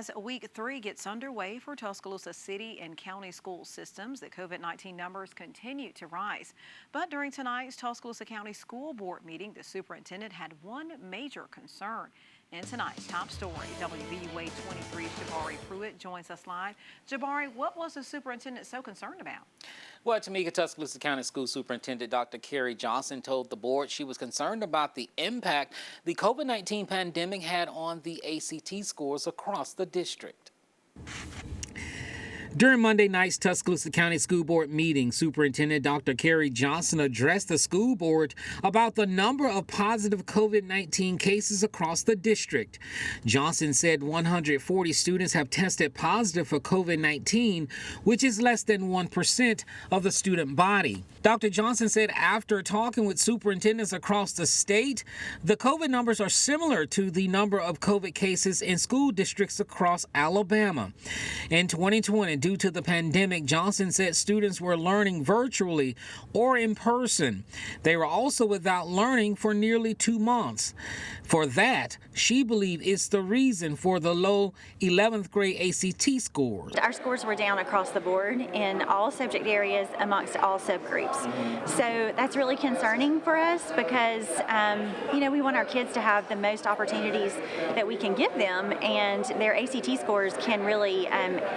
As week 3 gets underway for Tuscaloosa City and County school systems, the COVID-19 numbers continue to rise. But during tonight's Tuscaloosa County School Board meeting, the superintendent had one major concern. In tonight's top story, WVUA 23's Jabari Pruitt joins us live. Jabari, what was the superintendent so concerned about? Well, Tamika, Tuscaloosa County School Superintendent Dr. Keri Johnson told the board she was concerned about the impact the COVID-19 pandemic had on the ACT scores across the district. During Monday night's Tuscaloosa County School Board meeting, Superintendent Dr. Keri Johnson addressed the school board about the number of positive COVID-19 cases across the district. Johnson said 140 students have tested positive for COVID-19, which is less than 1% of the student body. Dr. Johnson said after talking with superintendents across the state, the COVID numbers are similar to the number of COVID cases in school districts across Alabama. In 2020, due to the pandemic, Johnson said students were learning virtually or in person. They were also without learning for nearly 2 months. For that, she believes it's the reason for the low 11th grade ACT scores. Our scores were down across the board in all subject areas amongst all subgroups. So that's really concerning for us because, we want our kids to have the most opportunities that we can give them, and their ACT scores can really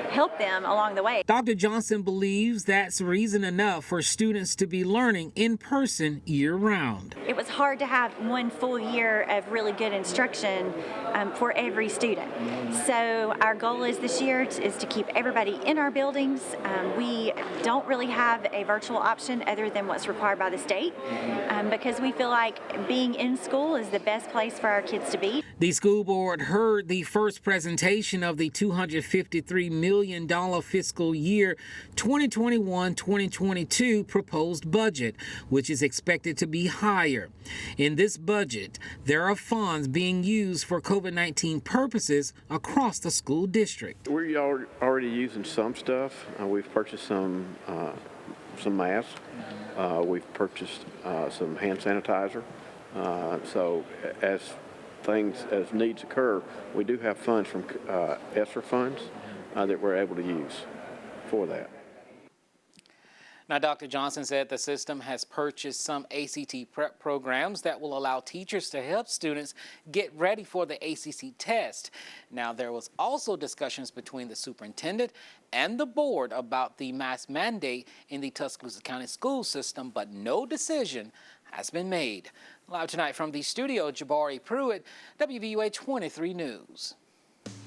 help them along the way. Dr. Johnson believes that's reason enough for students to be learning in person year-round. It was hard to have one full year of really good instruction for every student. So our goal is this year is to keep everybody in our buildings. We don't really have a virtual option other than what's required by the state because we feel like being in school is the best place for our kids to be. The school board heard the first presentation of the $253 million fiscal year 2021-2022 proposed budget, which is expected to be higher. In this budget, there are funds being used for COVID-19 purposes across the school district. We're already using some stuff. We've purchased some masks. We've purchased some hand sanitizer. So as needs occur, we do have funds from ESSER funds that we're able to use for that. Now, Dr. Johnson said the system has purchased some ACT prep programs that will allow teachers to help students get ready for the ACT test. Now, there was also discussions between the superintendent and the board about the mask mandate in the Tuscaloosa County school system, but no decision has been made. Live tonight from the studio, Jabari Pruitt, WVUA 23 News.